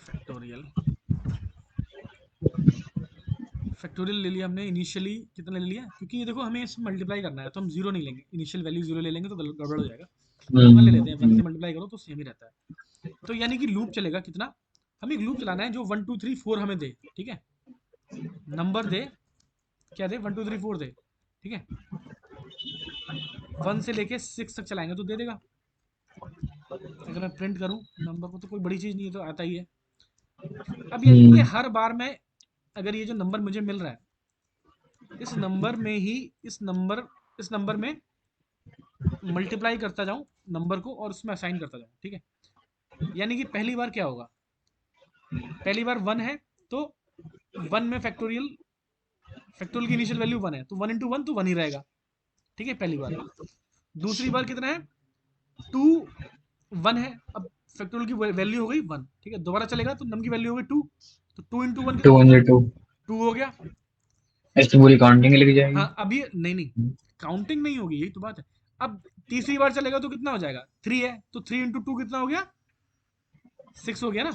फैक्टोरियल, फैक्टोरियल ले लिया हमने, इनिशियली कितना ले लिया, क्योंकि ये देखो हमें इसमें मल्टीप्लाई करना है तो हम जीरो नहीं लेंगे, इनिशियल वैल्यू जीरो ले लेंगे तो गड़बड़ हो जाएगा, तो वन ले लेते हैं, वन से मल्टीप्लाई करो तो सेम ही रहता है। तो यानी कि लूप चलेगा कितना, हमें एक लूप चलाना है जो 1 2 3 4 हमें दे, ठीक है, नंबर दे, क्या दे, 1 2 3 4 दे, ठीक है, 1 से लेके 6 तक चलाएंगे तो दे देगा। अगर मैं प्रिंट करूं नंबर को तो कोई बड़ी चीज नहीं है, तो आता ही है। अब यानी कि हर बार मैं, अगर ये जो नंबर मुझे मिल रहा है, इस नंबर में ही, इस नंबर में मल्टीप्लाई करता जाऊं नंबर को और उसमें असाइन करता जाऊं, ठीक है। यानी कि पहली बार क्या होगा, पहली बार 1 है तो 1 में फैक्टोरियल, फैक्टोरियल की इनिशियल वैल्यू 1 है तो 1 इंटू 1 तो 1 ही रहेगा, ठीक है, पहली बार। दूसरी बार कितना है, 2 1 है, अब फैक्टोरियल की वैल्यू हो गई 1, ठीक है। दोबारा चलेगा तो नम की वैल्यू हो गई 2, तो 2 इंटू 1 कितना हो गया, 202। 2 हो गया। इसकी पूरी काउंटिंग लिख जाएगी। हाँ, अब ये नहीं नहीं, काउंटिंग नहीं होगी, यही तो बात है। अब तीसरी बार चलेगा तो कितना हो जाएगा, 3 है तो 3 इंटू 2 कितना हो गया, 6 हो गया ना।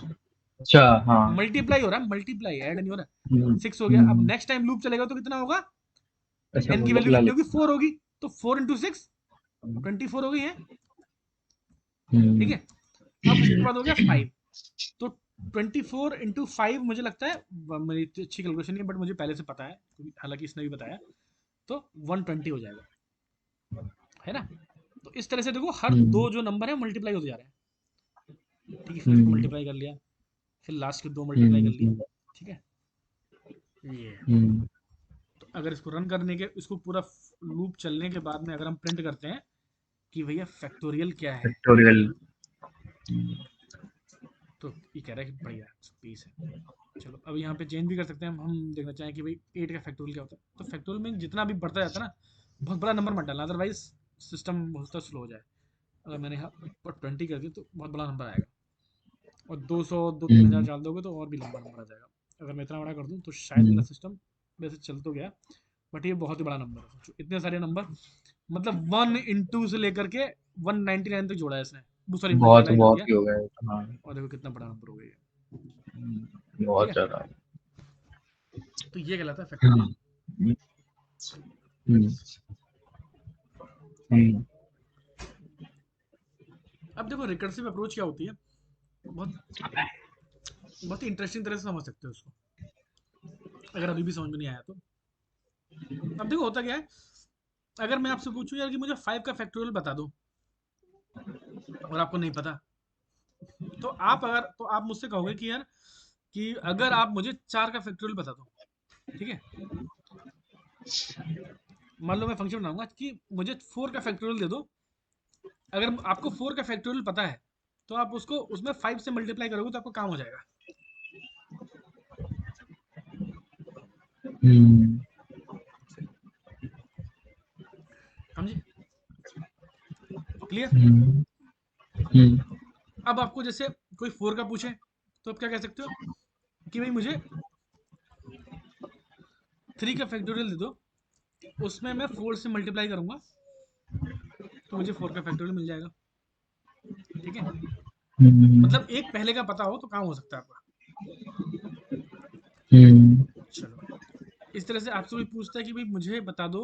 अच्छा हाँ। मल्टीप्लाई हो रहा है, मल्टीप्लाई, ऐड नहीं हो रहा हम्म, है। 6 हो गया। अब हम्म, नेक्स्ट टाइम लूप चलेगा तो कितना होगा, अच्छा एन की वैल्यू मल्टीप्लाई कितनी लिख। होगी, 4 होगी, तो 4 इंटू 6 24 हो गई है, ठीक हम्म, है। अब उसके बाद हो गया 5, तो 24 इंटू 5 मुझे लगता है, मेरी इतनी अच्छी कैलकुलेशन नहीं है बट मुझे पहले से पता है, हालांकि इसने भी बताया, तो 120 हो जाएगा, है ना। तो इस तरह से देखो हर हम्म, दो जो नंबर है मल्टीप्लाई होते जा रहे हैं, ठीक है। फर्स्ट को हम्म, मल्टीप्लाई कर लिया, फिर लास्ट के दो मल्टीप्लाई कर लिए, हम्म, ठीक है। ये है। हम्म, तो अगर इसको रन करने के, इसको पूरा लूप चलने के बाद में अगर हम प्रिंट करते हैं कि भैया फैक्टोरियल क्या है, फैक्टोरियल। तो ये कह रहा है कि बढ़िया पीस है। चलो अब यहाँ पे चेंज भी कर सकते हैं हम देखना चाहें कि भाई 8 का फैक्टोरियल क्या होता है, तो फैक्टोरियल में जितना भी बढ़ता जाता है ना, बहुत बड़ा नंबर मत डालना, अदरवाइज सिस्टम बहुत स्लो हो जाए। अगर मैंने यहाँ पर 20 कर दिया तो बहुत बड़ा नंबर आएगा, और 200 2-3 हज़ार डाल दोगे तो और भी लंबा नंबर आ जाएगा। अगर मैं इतना बड़ा कर दूँ तो शायद मेरा सिस्टम वैसे चल तो गया, बट ये बहुत ही बड़ा नंबर है, सोचो इतने सारे नंबर, मतलब 1 इंटू से लेकर के 199 तक जोड़ा है इसने, वो सॉरी बहुत मल्टीप्लाई कर बहुत दिया, ही हो गया ये तो, हाँ। और देखो कितना बड़ा नंबर हो गया ये, ठीक बहुत है। ज्यादा। तो ये कहलाता है हाँ। फैक्टोरियल। हम्म, हम्म, अब देखो रिकर्सिव अप्रोच क्या होती है, बहुत बहुत ही इंटरेस्टिंग तरह से समझ सकते हो उसको, अगर अभी भी समझ में नहीं आया तो। अब देखो होता क्या है, अगर मैं आपसे पूछूं यार कि मुझे 5 का फैक्टोरियल बता दो, और आपको नहीं पता, तो आप मुझसे कहोगे कि यार कि अगर आप मुझे 4 का फैक्टोरियल बता दो, ठीक है। मान लो मैं फंक्शन बनाऊंगा कि मुझे 4 का फैक्टोरियल दे दो, अगर आपको 4 का फैक्टोरियल पता है तो आप उसको उसमें 5 से मल्टीप्लाई करोगे तो आपका काम हो जाएगा, हम्म, समझे, क्लियर। हम्म, हम्म, अब आपको जैसे कोई 4 का पूछे तो आप क्या कह सकते हो कि भाई मुझे 3 का फैक्टोरियल दे दो, उसमें मैं 4 से मल्टीप्लाई करूंगा तो मुझे 4 का फैक्टोरियल मिल जाएगा, ठीक है। हम्म, मतलब एक पहले का पता हो तो काम हो सकता है आपका। हम्म, चलो इस तरह से आपसे कोई पूछता है कि भाई मुझे बता दो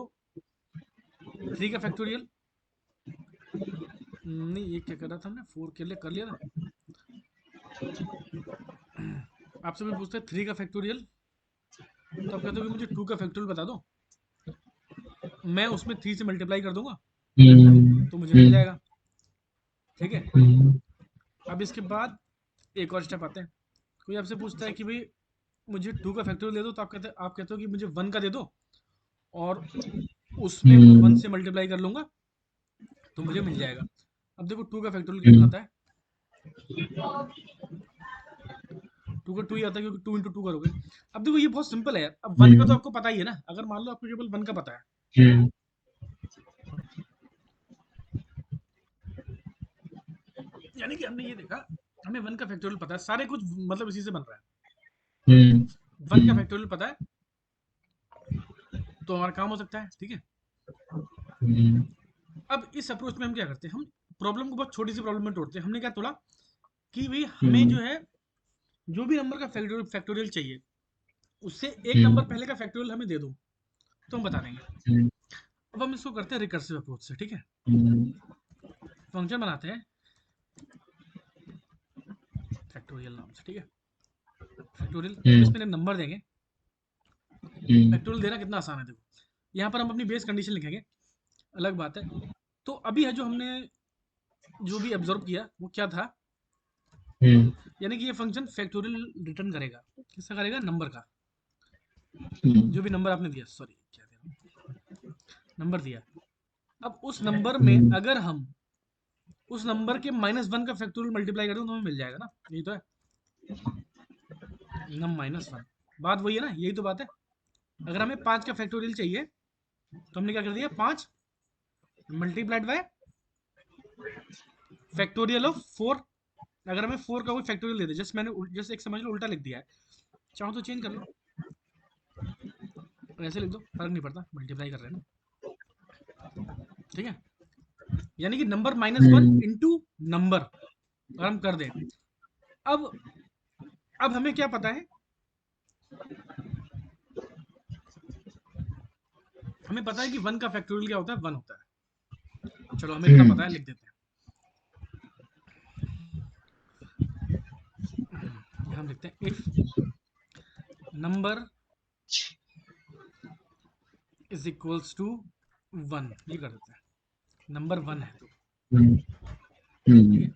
3 का फैक्टोरियल, नहीं ये क्या कर रहा था हमने, 4 के लिए कर लिया था। आपसे कोई पूछता है 3 का फैक्टोरियल, तो आप कहते हो कि मुझे 2 का फैक्टोरियल बता दो, मैं उसमें 3 से मल्टीप्लाई कर दूंगा हम्म, तो मुझे मिल जाएगा, ठीक है। हम्म, अब इसके बाद एक और स्टेप आते हैं, कोई आपसे पूछता है कि भाई मुझे 2 का फैक्टोरियल दे दो, तो आप कहते हो कि मुझे 1 का दे दो, और उसमें मैं 1 हम्म, से मल्टीप्लाई कर लूंगा तो मुझे मिल जाएगा। अब देखो 2 का फैक्टोरियल कितना हम्म, आता है, 2 का 2 ही आता है क्योंकि 2 इंटू 2 करोगे। अब देखो ये बहुत सिंपल है यार, अब 1 का तो हम्म, आपको पता ही है ना, अगर मान लो आपको केवल 1 का पता है, हम्म, यानी कि हमने ये देखा, हमें 1 का फैक्टोरियल पता है, सारे कुछ मतलब इसी से बन रहा है, हम्म, 1 का फैक्टोरियल पता है तो हमारा काम हो सकता है, ठीक है। हम्म, अब इस अप्रोच में हम क्या करते हैं, हम प्रॉब्लम को बहुत छोटी सी प्रॉब्लम में तोड़ते हैं। हमने क्या तोड़ा कि भाई हमें हम्म, जो है, जो भी नंबर का फैक्टोरियल चाहिए, उससे एक हम्म, नंबर पहले का फैक्टोरियल हमें दे दो तो हम बता देंगे। हम्म, अब हम इसको करते हैं रिकर्सिव अप्रोच से, ठीक है। हम्म, फंक्शन बनाते हैं फैक्टोरियल नाम से, ठीक है। फैक्टोरियल, अब हम्म, इसमें एक नंबर देंगे। फैक्टोरियल देना कितना आसान है, देखो यहाँ पर हम अपनी बेस कंडीशन लिखेंगे, अलग बात है। तो अभी है जो हमने जो भी ऑब्जर्व किया वो क्या था, हम्म, यानी कि ये फंक्शन फैक्टोरियल रिटर्न करेगा, किसका करेगा, नंबर का, हम्म, जो भी नंबर आपने दिया, सॉरी क्या दे रहा हूँ, नंबर दिया। अब उस नंबर में अगर हम उस नंबर के -1 का फैक्टोरियल मल्टीप्लाई करें तो हमें मिल जाएगा ना, यही तो है नम -1। बात वही है ना, यही तो बात है। अगर हमें 5 का फैक्टोरियल चाहिए तो हमने क्या कर दिया, 5 मल्टीप्लाइड बाय फैक्टोरियल ऑफ 4। अगर हमें 4 का कोई फैक्टोरियल दे दे, जस्ट मैंने जस्ट एक समझ लो उल्टा लिख दिया है, चाहो तो चेंज कर लो, ऐसे लिख दो, फर्क नहीं पड़ता, मल्टीप्लाई कर रहे हैं ना, ठीक है। यानी कि नंबर -1 इंटू नंबर अगर हम कर दें। अब हमें क्या पता है, हमें पता है कि 1 का फैक्टोरियल क्या होता है, 1 होता है। चलो हमें इतना पता है, लिख देते हैं। यहाँ हम लिखते हैं if number is equals to 1, ये कर देते हैं, नंबर 1 है तो, ठीक है।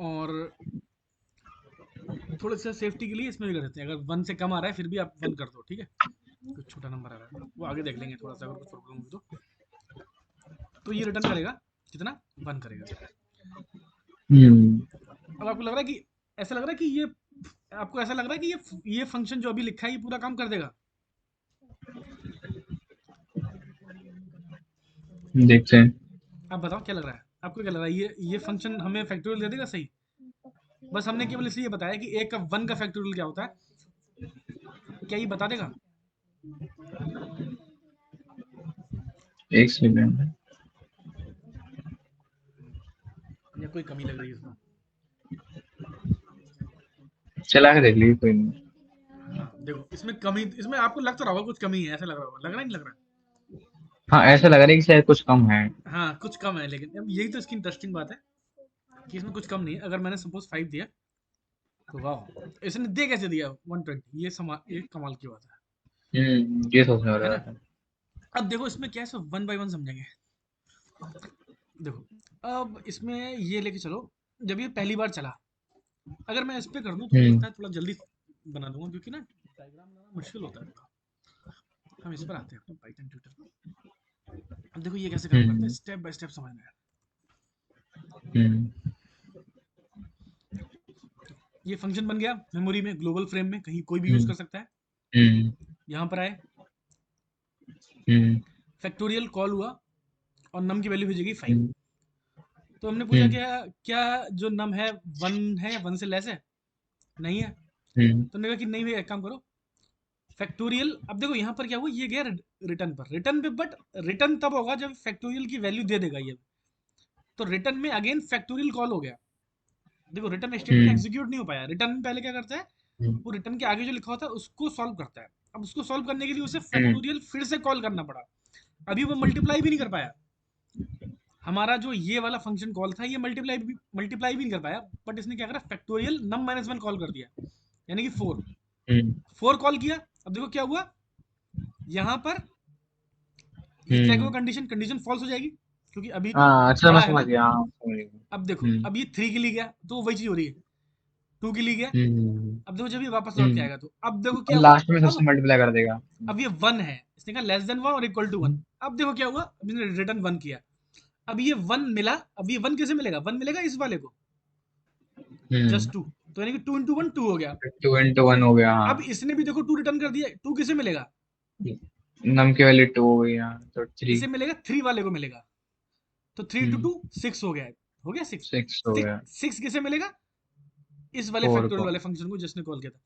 और थोड़ा सा सेफ्टी के लिए इसमें भी कर देते हैं, अगर 1 से कम आ रहा है फिर भी आप 1 कर दो, ठीक है। कुछ छोटा नंबर आ रहा है वो आगे देख लेंगे, थोड़ा सा अगर कुछ प्रॉब्लम हुई तो ये रिटर्न करेगा कितना, 1 करेगा। अब आपको लग रहा है कि ऐसा लग रहा है कि ये, आपको ऐसा लग रहा है कि ये फंक्शन जो अभी लिखा है ये पूरा काम कर देगा। देखते हैं। आप बताओ क्या लग रहा है, आपको क्या लग रहा है, ये फंक्शन हमें फैक्टोरियल दे देगा सही? बस हमने केवल इसलिए बताया कि एक का 1 का फैक्टोरियल क्या होता है, क्या ये बता देगा? एक सेकंड, या कोई कमी लग रही है इसमें? चला के देख लीजिए, कोई नहीं। हाँ देखो, इसमें कमी, इसमें आपको लग तो रहा होगा कुछ कमी है, ऐसा लग रहा होगा, लग रहा है नहीं लग रहा? हाँ, ऐसा लग रहा है कि शायद कुछ कम है। हाँ कुछ कम है, लेकिन अब यही तो इसकी इंटरेस्टिंग बात है कि इसमें कुछ कम नहीं है। अगर मैंने सपोज 5 दिया तो वाह, इसने दे कैसे दिया 120, ये कमाल की बात ये सोचने है वाला ना। है। अब देखो इसमें क्या है, सब 1 बाय 1 समझेंगे। देखो अब इसमें ये लेके चलो, जब ये पहली बार चला, अगर मैं इस पे कर दूं तो मुझे लगता है थोड़ा जल्दी बना दूंगा, क्योंकि ना डायग्राम बनाना मुश्किल होता है थोड़ा। हम इस पर आते हैं अपने पाइथन ट्यूटर पर। अब देखो ये कैसे काम करता है, हम्म स्टेप बाय स्टेप समझना है। हम्म ये फंक्शन बन गया मेमोरी में, ग्लोबल फ्रेम में, कहीं कोई भी यूज हम्म कर सकता है। हम्म यहाँ पर आए, हम्म फैक्टोरियल कॉल हुआ और नम की वैल्यू भेजेगी 5। हम्म तो हमने पूछा हम्म क्या, क्या जो नम है 1 है या 1 से लेस है, नहीं है। हम्म तो हमने कहा कि नहीं भैया, एक काम करो, फैक्टोरियल। अब देखो यहाँ पर क्या हुआ, ये गया रिटर्न पर, रिटर्न पे, बट रिटर्न तब होगा जब फैक्टोरियल की वैल्यू दे देगा ये। तो रिटर्न में अगेन फैक्टोरियल कॉल हो गया। देखो रिटर्न स्टेटमेंट हम्म एग्जीक्यूट नहीं हो पाया, रिटर्न में पहले क्या करता है, वो रिटर्न के आगे जो लिखा होता है उसको सॉल्व करता है। अब उसको सॉल्व करने के लिए उसे हम्म फैक्टोरियल फिर से कॉल करना पड़ा। अभी वो मल्टीप्लाई भी नहीं कर पाया, हमारा जो ये वाला फंक्शन कॉल था ये मल्टीप्लाई भी नहीं कर पाया, बट इसने क्या करा, फैक्टोरियल नम -1 कॉल कर दिया, यानी कि 4। हम्म 4 कॉल किया। अब देखो क्या हुआ, यहाँ पर ये चेक हुआ, हम्म कंडीशन फॉल्स हो जाएगी, क्योंकि अभी तो हाँ, अच्छा, मैं पड़ा है समझ ना। गया, हाँ, समझ गया। अब देखो, अब ये 3 के लिए गया तो वही चीज हो रही है, 2 के लिए गया। हम्म अब देखो जब ये वापस लौट के हम्म आएगा तो अब देखो और क्या हुआ। लास्ट में सबसे अब मल्टीप्लाई कर देगा। ये 1 है, इसने कहा लेस देन 1 और इक्वल टू 1। अब देखो क्या हुआ, अब इसने रिटर्न 1 किया। अब ये 1 मिला, अब ये 1 कैसे मिलेगा, 1 मिलेगा इस वाले को, हम्म जस्ट 2। तो यानी कि 2 इंटू 1 2 हो गया। 2 into 1 हो गया, अब हाँ। इसने भी देखो 2 रिटर्न कर दिया, 2 किसे मिलेगा, नम की वैल्यू 2 हो गई, हाँ, तो 3। इसे मिलेगा 3 वाले को मिलेगा। तो 3 इंटू 2 हम्म 6 हो गया, हो गया 6। 6 हो गया। 6 किसे मिलेगा, इस वाले 4 फैक्टोरियल को। वाले फंक्शन को जिसने कॉल किया था।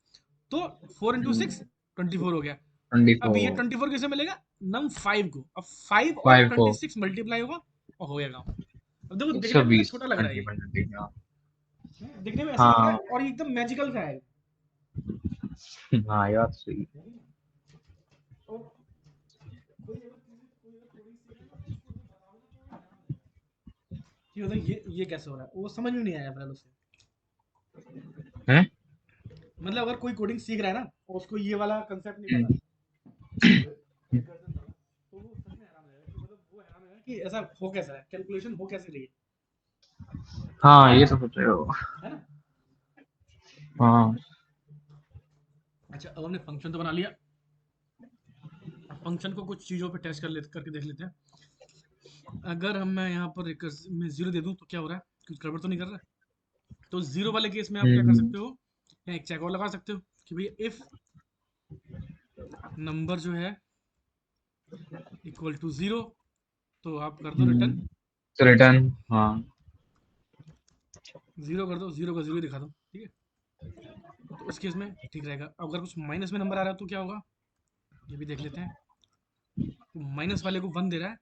तो 4 इंटू 6 24 हो गया। अब ये 24। 24 किसे मिलेगा, नम 5 को। अब 5 और 5 को। 26 मल्टीप्लाई होगा और हो गया काम। अब देखो एक दिखने सौ में कितना बीस छोटा लग रहा है ये, 20 हाँ। दिखने में ऐसा लग रहा है हाँ और ये एकदम मैजिकल सा है। हाँ, ये बात सही है। और कोई अगर कोडिंग सीख रहा है ना तो उसको अगर बताओगे ना तो हैरान हो जाएगा कि मतलब ये कैसे हो रहा है, वो समझ में नहीं आया फिलहाल उसे। हैं? मतलब अगर कोई कोडिंग सीख रहा है ना और उसको ये वाला कंसेप्ट नहीं पता, हम्म, ये गर्दन वाला, तो वो सच में हैरान हो जाएगा कि मतलब वो हैरान हो जाएगा कि ऐसा हो कैसा है, कैलकुलेशन हो कैसे रही हाँ, ये तो सोच रहे हो। है ना। हाँ। अच्छा अब हमने फंक्शन तो बना लिया, अब फंक्शन को कुछ चीज़ों पे टेस्ट करके देख लेते हैं। अगर हम मैं यहाँ पर मैं 0 दे दूँ तो क्या हो रहा है, कुछ गड़बड़ तो नहीं कर रहा है। तो 0 वाले केस में आप क्या कर हम्म। सकते हो, या एक चेक और लगा सकते हो कि भैया इफ नंबर जो है इक्वल टू 0, तो आप कर दो रिटर्न तो टेक्स्ट। रिटर्न, हाँ। 0 कर दो, 0 का 0 दिखा दो, ठीक है। तो उस केस में ठीक रहेगा। अगर कुछ माइनस में नंबर आ रहा है तो क्या होगा, ये भी देख लेते हैं। तो माइनस वाले को 1 दे रहा है।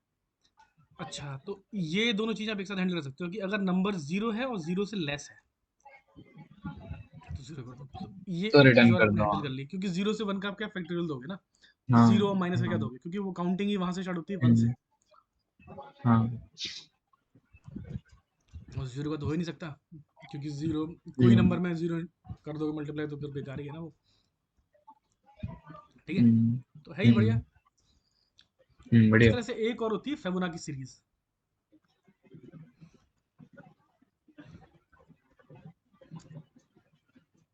अच्छा, तो ये दोनों चीज़ आप एक साथ हैंडल कर सकते हो कि अगर नंबर 0 है और 0 से लेस है तो 0 कर दो। तो ये तो एक चीज़ रिटर्न और कर आपने दो, हैंडल हाँ। कर ली, क्योंकि 0 से 1 का आप क्या फैक्टोरियल दोगे ना, तो हाँ 0 और माइनस का क्या हाँ। दोगे, क्योंकि वो काउंटिंग ही वहाँ से स्टार्ट होती है 1 से। हम्म, हाँ। और 0 का तो हो ही नहीं सकता, क्योंकि 0 कोई हम्म नंबर में 0 कर दोगे मल्टीप्लाई तो फिर बेकार ही है ना वो। ठीक है, हम्म तो है ही बढ़िया। इस बढ़िया। तरह से एक और होती है फेबोनाची सीरीज।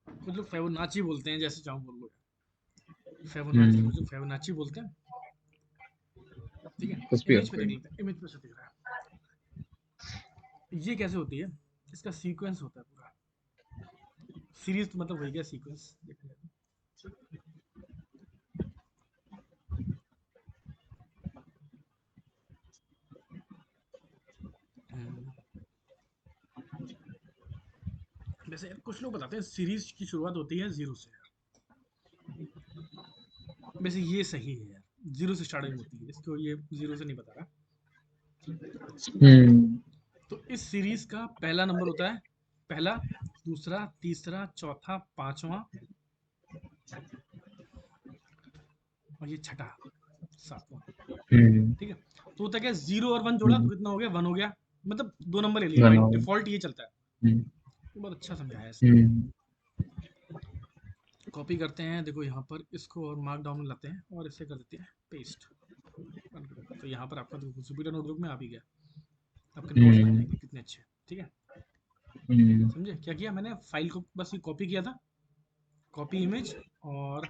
कुछ लोग फेबोनाची बोलते हैं, जैसे चाहो बोल लो। फेबोनाची, हम्म, कुछ लोग फेबोनाची बोलते हैं। ठीक है, कुछ भी हो, इमेज पे कोई देख नहीं। लेते हैं, इमेज पे से दिख रहा है ये कैसे होती है। इसका सीक्वेंस होता है पूरा। सीरीज तो मतलब वही, क्या सीक्वेंस देख लेते हैं। वैसे यार कुछ लोग बताते हैं सीरीज की शुरुआत होती है 0 से। वैसे ये सही है यार, 0 से स्टार्टिंग होती है, इसको ये 0 से नहीं बता रहा। हम्म तो इस सीरीज का पहला नंबर होता है पहला, दूसरा, तीसरा, चौथा, पांचवा और ये छठा, सातवां। हम्म ठीक है, तो होता क्या, 0 और 1 जोड़ा तो हम्म, कितना हो गया, 1 हो गया। मतलब 2 नंबर ले लिए बाई दोनों। डिफॉल्ट, ये चलता है। हम्म ये बहुत अच्छा समझाया है इसने। हम्म कॉपी करते हैं, देखो यहाँ पर इसको और मार्क डाउन में लाते हैं और इसे कर देते हैं पेस्ट। तो यहाँ पर आपका जुपिटर नोटबुक में आ भी गया। आपके नोट्स बन हम्म जाएंगे कितने अच्छे। ठीक है, हम्म समझे क्या किया मैंने, फाइल को बस ये कॉपी किया था, कॉपी इमेज, और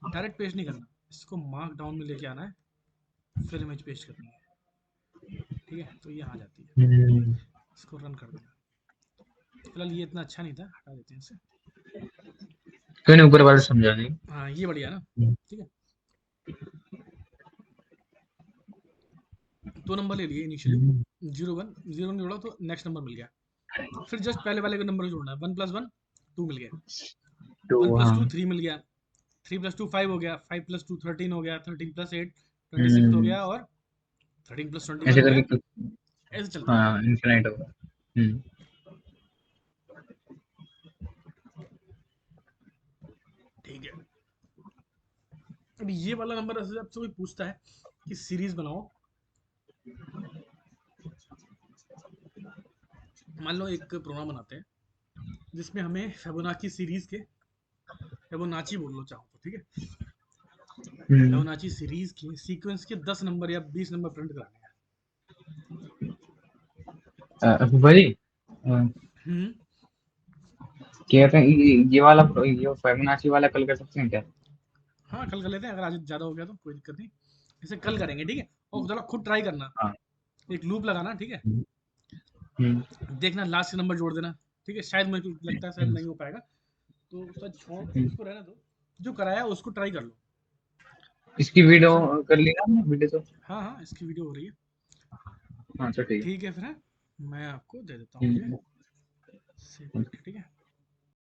डायरेक्ट पेस्ट नहीं करना, इसको मार्क डाउन में लेके आना है, फिर इमेज पेस्ट करनी है। ठीक है, तो ये आ जाती है। हम्म। इसको रन कर देना। फिलहाल ये इतना अच्छा नहीं था, हटा देते हैं इसे। कोई नहीं, ऊपर वाले समझा देंगे। हाँ ये बढ़िया ना। ठीक है, 2 नंबर ले लिए इनिशियली, हम्म, 0 1 जोड़ा तो नेक्स्ट नंबर मिल गया। फिर जस्ट पहले वाले का नंबर को जोड़ना है, 1 + 1 2 मिल गया, तो 1 + 2 हाँ। 3 मिल गया, 3 + 2 5 हो गया, 5 + 2 13 हो गया, 13 + 8 26 हो हम्म, गया, और 13 + 21 ऐसे हो करके गया। ऐसे चलता है। हाँ, इनफिनाइट होगा। ठीक है, अब ये वाला नंबर ऐसे आपसे कोई पूछता है कि सीरीज बनाओ, मान लो एक प्रोग्राम बनाते हैं जिसमें हमें फेबोनाची सीरीज के, फेबोनाची बोल लो चाहो तो, ठीक है, हम्म फिबोनाची सीरीज के सीक्वेंस के 10 नंबर या 20 नंबर प्रिंट कराने हैं। वही हम्म, कहते हैं, ये वाला, ये फिबोनाची वाला कल कर सकते हैं क्या? हाँ कल कर लेते हैं, अगर आज ज़्यादा हो गया तो कोई दिक्कत नहीं। इसे कल करेंगे, ठीक है। और थोड़ा खुद ट्राई करना, हाँ। एक लूप लगाना, ठीक है। हम्म हम्म देखना लास्ट नंबर जोड़ देना, ठीक है। शायद मुझे लगता है शायद नहीं हो पाएगा, तो शायद छोड़ हम्म। इसको, रहना दो। जो कराया उसको ट्राई कर लो। इसकी वीडियो जैसे, कर लिया हमने, वीडियो तो। हाँ हाँ इसकी वीडियो हो रही है। हाँ, तो ठीक ठीक है फिर, मैं आपको दे देता हूँ, ठीक है, है। सेव करके, ठीक है।